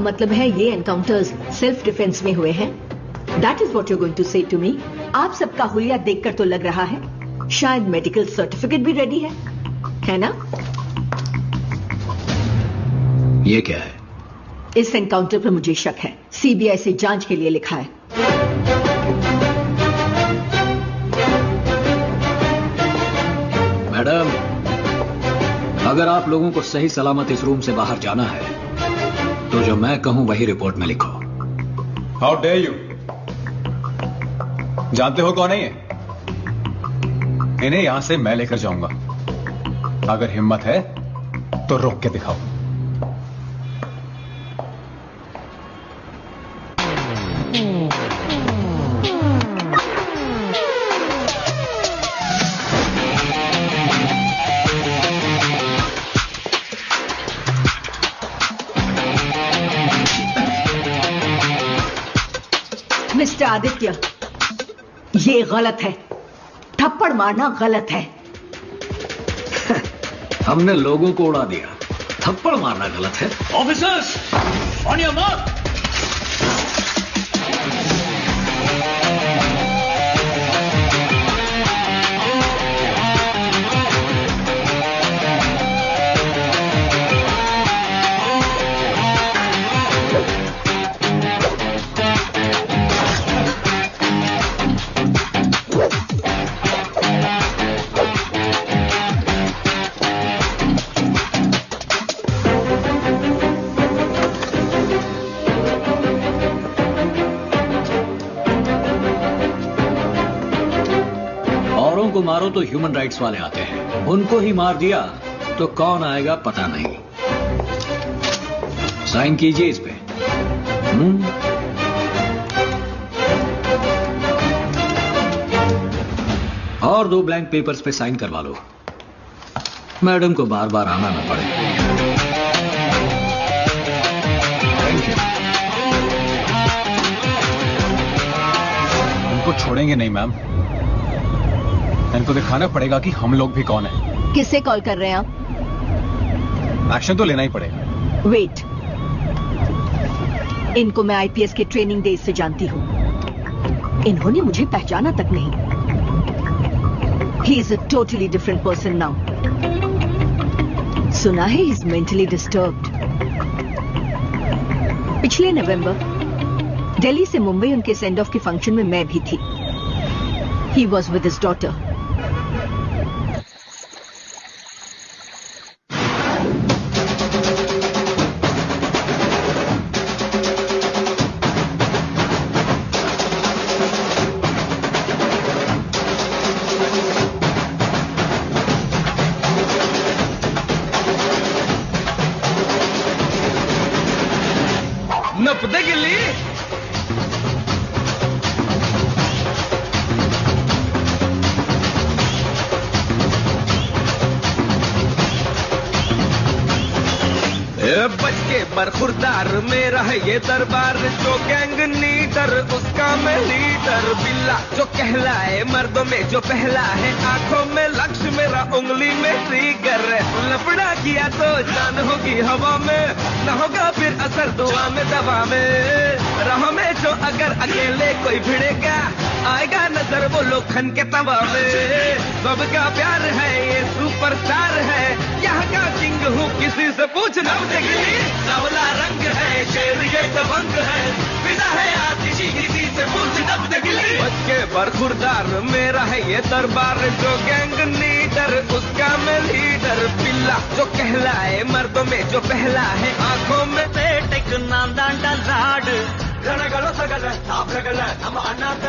मतलब है ये एनकाउंटर्स सेल्फ डिफेंस में हुए हैं? That is what you going to say to me? आप सबका हुलिया देखकर तो लग रहा है शायद मेडिकल सर्टिफिकेट भी रेडी है ना? ये क्या है? इस एनकाउंटर पर मुझे शक है, सीबीआई से जांच के लिए लिखा है। मैडम, अगर आप लोगों को सही सलामत इस रूम से बाहर जाना है तो जो मैं कहूं वही रिपोर्ट में लिखो। How dare you? जानते हो कौन है ये? इन्हें यहां से मैं लेकर जाऊंगा। अगर हिम्मत है तो रोक के दिखाओ। मिस्टर आदित्य, ये गलत है। थप्पड़ मारना गलत है। हमने लोगों को उड़ा दिया, थप्पड़ मारना गलत है? Officers, on your mark. को मारो तो ह्यूमन राइट्स वाले आते हैं, उनको ही मार दिया तो कौन आएगा पता नहीं। साइन कीजिए इस पे। और 2 ब्लैंक पेपर्स पे साइन करवा लो, मैडम को बार बार आना ना पड़े। Thank you. उनको छोड़ेंगे नहीं मैम, इनको दिखाना पड़ेगा कि हम लोग भी कौन हैं। किससे कॉल कर रहे हैं आप? एक्शन तो लेना ही पड़ेगा। वेट, इनको मैं आईपीएस के ट्रेनिंग डेज से जानती हूं। इन्होंने मुझे पहचाना तक नहीं। He is a totally different person now. सुना है ही इज मेंटली डिस्टर्ब्ड। पिछले नवंबर दिल्ली से मुंबई उनके सेंड ऑफ के फंक्शन में मैं भी थी। He was with his daughter. नपदे गिल्ली बच के बरखुरदार मेरा है ये दरबार। जो गैंग लीडर उसका मैं लीडर। बिल्ला जो कहलाए मर्दों में जो पहला है। आंखों में लक्ष्य मेरा उंगली में ट्रिगर। लपड़ा किया तो जान होगी हवा में, न होगा फिर असर दुआ में दवा में। राह में जो अगर अकेले कोई भिड़ेगा आएगा नजर वो लोखन के तवा में। सबका प्यार है ये सुपरस्टार है। यहाँ का किंग हूँ किसी से पूछना देखली। सावला रंग है शेर ये दबंग है। बिना है आतिशी किसी से पूछना देखली। बच के बरखुरदार मेरा है ये दरबार। जो गैंग लीडर उसका मैं लीडर। पिल्ला जो कहलाए मर्दों में जो पहला है। आंखों में पेट नांदांडा लाड रणगलो सगल साफरगल हम अनाथ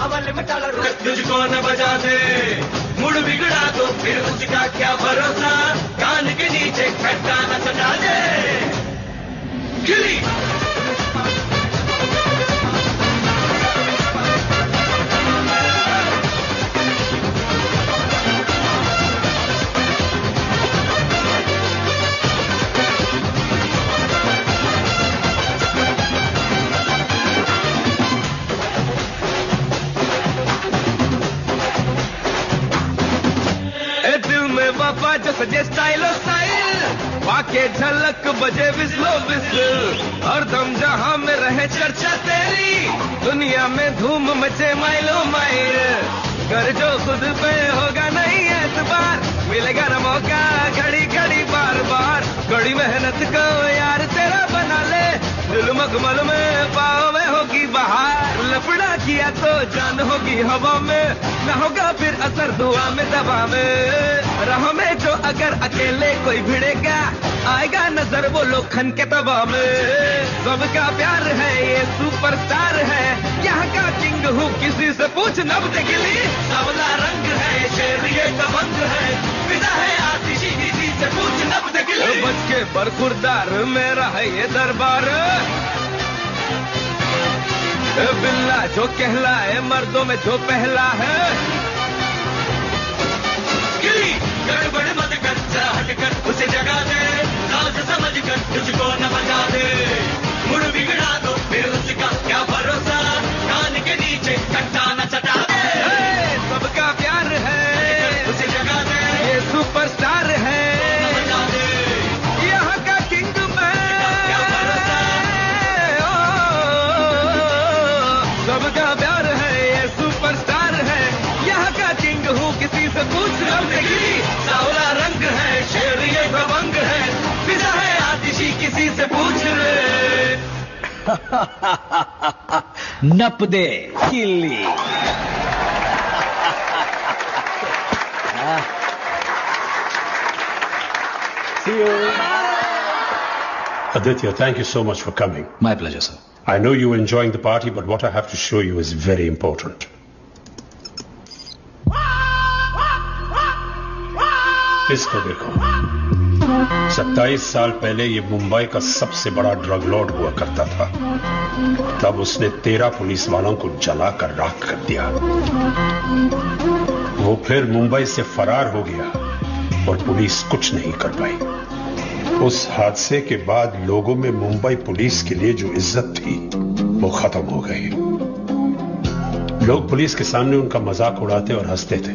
अमल में चल तुझको न बजा दे। मुड़ बिगड़ा तो फिर उसका क्या भरोसा। कान के नीचे खट्टा न सजा दे। गिली दिल में वफा जो सजे स्टाइल वाके झलक बजे विस्लो विस्ल, हरदम जहां में रहे चर्चा तेरी, दुनिया में धूम मचे माइलो माइल, कर जो खुद पे होगा नहीं एतबार, मिलेगा न मौका घड़ी घड़ी बार बार, कड़ी मेहनत को यार तेरा बना ले, दिल मखमल में पाँव में होगी बहार, लफड़ा किया तो जान होगी हवा में, न होगा फिर असर दुआ में दवा में, राह में जो अगर अकेले कोई भिड़ेगा, आएगा नजर वो लोखन के तवा में, सबका प्यार है ये सुपरस्टार है, यहाँ का किंग हूँ किसी से पूछ नब्ज गिली, सावला रंग है शेर ये दबंग है, विदा है आतिशी किसी से पूछ नब्ज गिली, बच के बरखुरदार मेरा है ये दरबार, बिल्ला जो कहलाए मर्दों में जो पहला है, गिली गड़बड़ मत कर जरा हट कर उसे जगा दे, राज समझ कर तुझको न बजा दे, मुड़ बिगड़ा दो फिर उसका क्या भरोसा, कान के नीचे चट्टा न चटा दे, सबका प्यार है उसे जगा दे, ये सुपरस्टार है बजा दे, यहाँ का किंग मैं, क्या भरोसा, सबका प्यार है ये सुपरस्टार है, यहाँ का किंग हूँ किसी से पूछ ली, सावला रंग है शेर ये दबंग है, फिजा है आतिशी किसी से पूछ ले, नप दे किल्ली। See you. Aditya, thank you so much for coming. My pleasure, sir. I know you're enjoying the party, but what I have to show you is very important. इसको देखो, 27 साल पहले ये मुंबई का सबसे बड़ा ड्रग लॉर्ड हुआ करता था, तब उसने 13 पुलिस वालों को जलाकर राख कर दिया, वो फिर मुंबई से फरार हो गया और पुलिस कुछ नहीं कर पाई। उस हादसे के बाद लोगों में मुंबई पुलिस के लिए जो इज्जत थी वो खत्म हो गई। लोग पुलिस के सामने उनका मजाक उड़ाते और हंसते थे।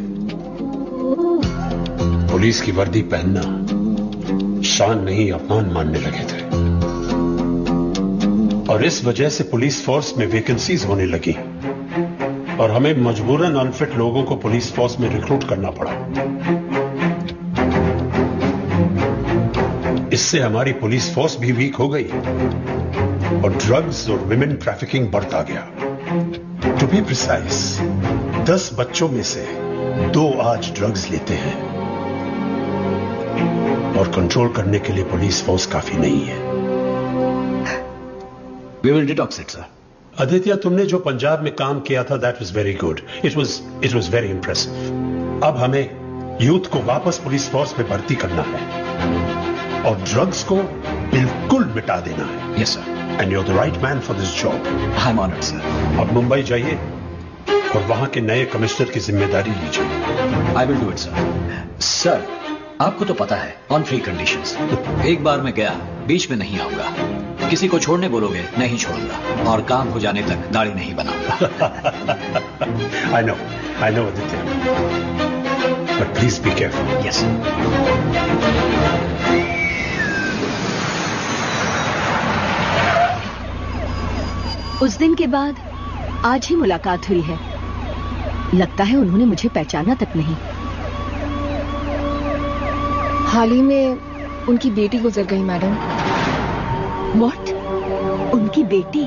पुलिस की वर्दी पहनना शान नहीं अपमान मानने लगे थे, और इस वजह से पुलिस फोर्स में वैकेंसीज होने लगी और हमें मजबूरन अनफिट लोगों को पुलिस फोर्स में रिक्रूट करना पड़ा। इससे हमारी पुलिस फोर्स भी वीक हो गई और ड्रग्स और विमेन ट्रैफिकिंग बढ़ता गया। टू बी प्रिसाइज, 10 बच्चों में से 2 आज ड्रग्स लेते हैं, और कंट्रोल करने के लिए पुलिस फोर्स काफी नहीं है। We will detox it, sir. Aditya, तुमने जो पंजाब में काम किया था, that was very good. It was very impressive. अब हमें यूथ को वापस पुलिस फोर्स में भर्ती करना है और ड्रग्स को बिल्कुल मिटा देना है। Yes, sir. And you're the right man for this job. I'm honored, sir. अब मुंबई जाइए और वहां के नए कमिश्नर की जिम्मेदारी लीजिए। I will do it, sir. Sir, आपको तो पता है, ऑन फ्री कंडीशंस। एक बार मैं गया, बीच में नहीं आऊंगा। किसी को छोड़ने बोलोगे, नहीं छोड़ूंगा, और काम हो जाने तक दाढ़ी नहीं बनाऊंगा। I know, Aditya. But please be careful. Yes. उस दिन के बाद आज ही मुलाकात हुई है। लगता है उन्होंने मुझे पहचाना तक नहीं। हाल ही में उनकी बेटी गुजर गई मैडम। What? उनकी बेटी?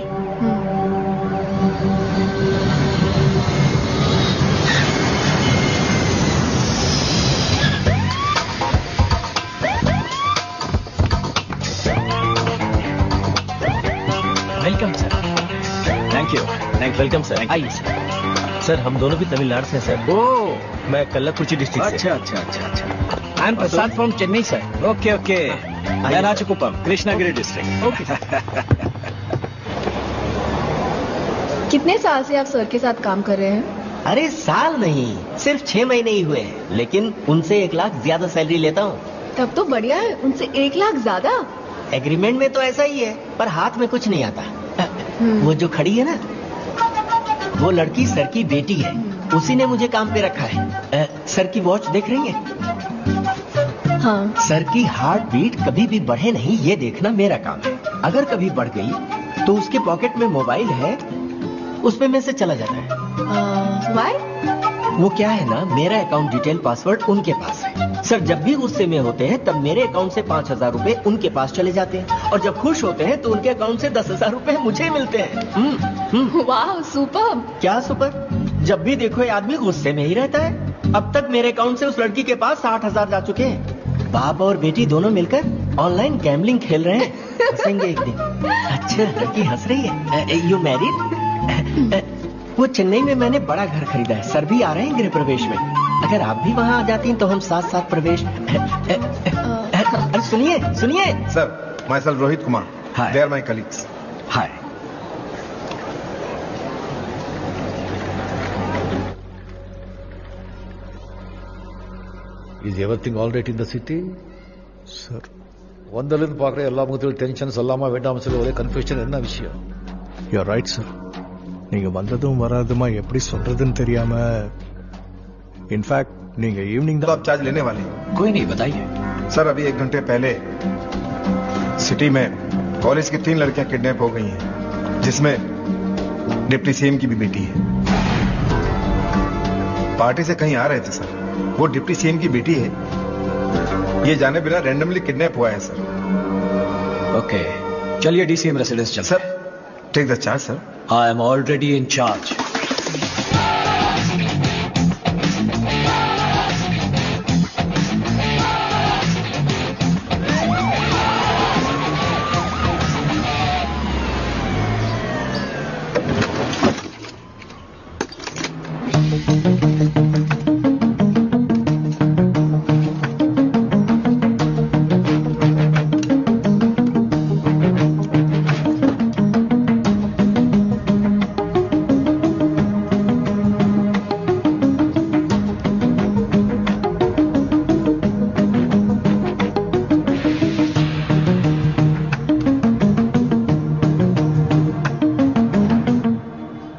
Welcome sir. Thank you. Welcome sir. आइए सर, हम दोनों भी तमिलनाडु से सर। ओह, मैं कल्लाकुची डिस्ट्रिक्ट से। अच्छा। I am Prasad from Chennai sir. Okay. मैं नाचकुपम, कृष्णागिरी डिस्ट्रिक्ट। Okay sir. कितने साल से आप सर के साथ काम कर रहे हैं? अरे साल नहीं, सिर्फ 6 महीने ही हुए, लेकिन उनसे 1 लाख ज्यादा सैलरी लेता हूँ। तब तो बढ़िया है, उनसे 1 लाख ज्यादा। एग्रीमेंट में तो ऐसा ही है, पर हाथ में कुछ नहीं आता। वो जो खड़ी है ना, वो लड़की सर की बेटी है। उसी ने मुझे काम पे रखा है। सर की वॉच देख रही है? हाँ। सर की हार्ट बीट कभी भी बढ़े नहीं, ये देखना मेरा काम है। अगर कभी बढ़ गई तो उसके पॉकेट में मोबाइल है, उसमें मैसेज चला जाता है। व्हाई? वो क्या है ना, मेरा अकाउंट डिटेल पासवर्ड उनके पास है। सर जब भी गुस्से में होते हैं तब मेरे अकाउंट से 5,000 रुपए उनके पास चले जाते हैं, और जब खुश होते हैं तो उनके अकाउंट से 10,000 रुपए मुझे मिलते हैं। वाह, सुपर। क्या सुपर? जब भी देखो ये आदमी गुस्से में ही रहता है। अब तक मेरे अकाउंट से उस लड़की के पास 60,000 जा चुके हैं। बाप और बेटी दोनों मिलकर ऑनलाइन गैम्बलिंग खेल रहे हैं। हंसेंगे एक दिन। अच्छा, लड़की हंस रही है। You married? वो चेन्नई में मैंने बड़ा घर खरीदा है, सर भी आ रहे हैं गृह प्रवेश में। अगर आप भी वहाँ आ जाती हैं तो हम साथ साथ प्रवेश। अरे सुनिए सुनिए sir, myself Rohit Kumar, Hi. They are my colleagues. Hi. Is everything all right in the city? Sir வந்தலேருந்து பார்க்குற எல்லா முகத்திலும் டென்ஷன் சொல்லாமல் வேண்டாம் சொல்லி ஒரே கன்ஃபியூஷன். என்ன விஷயம்? You are right sir. நீங்க வந்ததும் வராதுமா எப்படி சொல்றதுன்னு தெரியாம, इनफैक्ट நீங்க ஈவினிங் तो தான் आप चार्ज लेने वाले हैं? कोई नहीं, बताइए। सर अभी 1 घंटे पहले सिटी में कॉलेज की 3 लड़कियां किडनैप हो गई हैं, जिसमें डिप्टी सीएम की भी बेटी है। पार्टी से कहीं आ रहे थे सर, वो डिप्टी सीएम की बेटी है, ये जाने बिना रैंडमली किडनैप हुआ है सर। ओके, चलिए डीसीएम रेसिडेंस चलते। Sir take the charge sir. I am already in charge.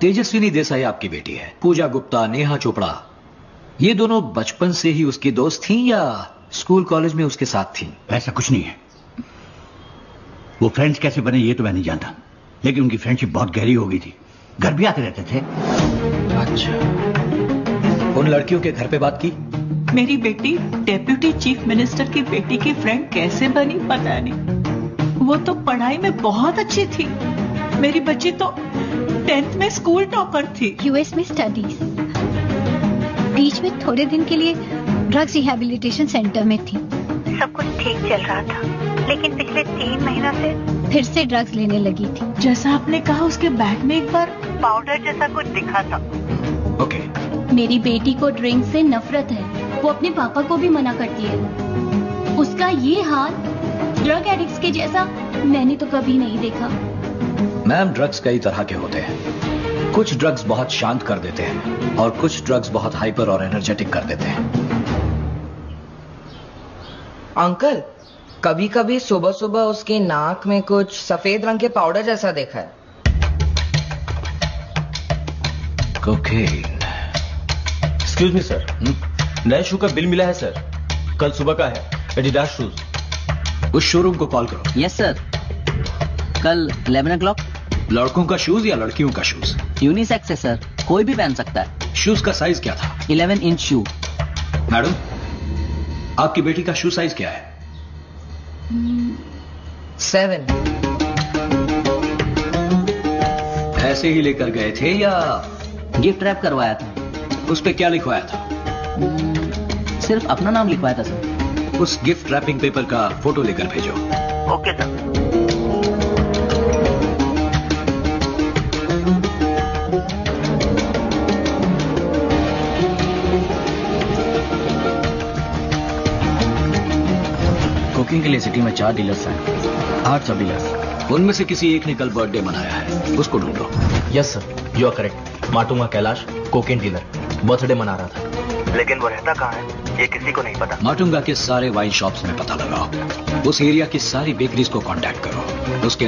Tejaswini Desai आपकी बेटी है। पूजा गुप्ता, नेहा चोपड़ा, ये दोनों बचपन से ही उसकी दोस्त थीं या स्कूल कॉलेज में उसके साथ थीं? ऐसा कुछ नहीं है। वो फ्रेंड्स कैसे बने ये तो मैं नहीं जानता, लेकिन उनकी फ्रेंडशिप बहुत गहरी हो गई थी, घर भी आते रहते थे। अच्छा, उन लड़कियों के घर पे बात की? मेरी बेटी डेप्यूटी चीफ मिनिस्टर की बेटी की फ्रेंड कैसे बनी पता नहीं। वो तो पढ़ाई में बहुत अच्छी थी। मेरी बच्ची तो 10th में स्कूल टॉपर थी। यूएस में स्टडीज, बीच में थोड़े दिन के लिए ड्रग्स रिहैबिलिटेशन सेंटर में थी। सब कुछ ठीक चल रहा था, लेकिन पिछले 3 महीनों से फिर से ड्रग्स लेने लगी थी। जैसा आपने कहा, उसके बैग में एक बार पाउडर जैसा कुछ दिखा था। ओके। मेरी बेटी को ड्रिंक से नफरत है, वो अपने पापा को भी मना करती है। उसका ये हाल ड्रग एडिक्ट्स के जैसा मैंने तो कभी नहीं देखा। मैम, ड्रग्स कई तरह के होते हैं। कुछ ड्रग्स बहुत शांत कर देते हैं और कुछ ड्रग्स बहुत हाइपर और एनर्जेटिक कर देते हैं। अंकल, कभी कभी सुबह सुबह उसकी नाक में कुछ सफेद रंग के पाउडर जैसा देखा है। कोकेन। एक्सक्यूज मी सर, नए शू का बिल मिला है सर, कल सुबह का है, एडिडास शूज। उस शोरूम को कॉल करो। यस सर, कल 11 o'clock। लड़कों का शूज या लड़कियों का शूज? यूनिसेक्स है सर, कोई भी पहन सकता है। शूज का साइज क्या था? 11 इंच शू। मैडम, आपकी बेटी का शू साइज क्या है? 7। ऐसे ही लेकर गए थे या गिफ्ट रैप करवाया था? उस पे क्या लिखवाया था? सिर्फ अपना नाम लिखवाया था सर। उस गिफ्ट रैपिंग पेपर का फोटो लेकर भेजो। Okay sir. कोकीन के लिए सिटी में 4 डीलर्स हैं, 8 सब डीलर्स। उनमें से किसी एक ने कल बर्थडे मनाया है, उसको ढूंढो। Yes sir, you are correct. Matunga Kailash, cocaine dealer, birthday मना रहा था। लेकिन वो रहता कहाँ है ये किसी को नहीं पता। माटुंगा के सारे वाइन शॉप्स में पता लगाओ, उस एरिया की सारी बेकरीज को कांटेक्ट करो, उसके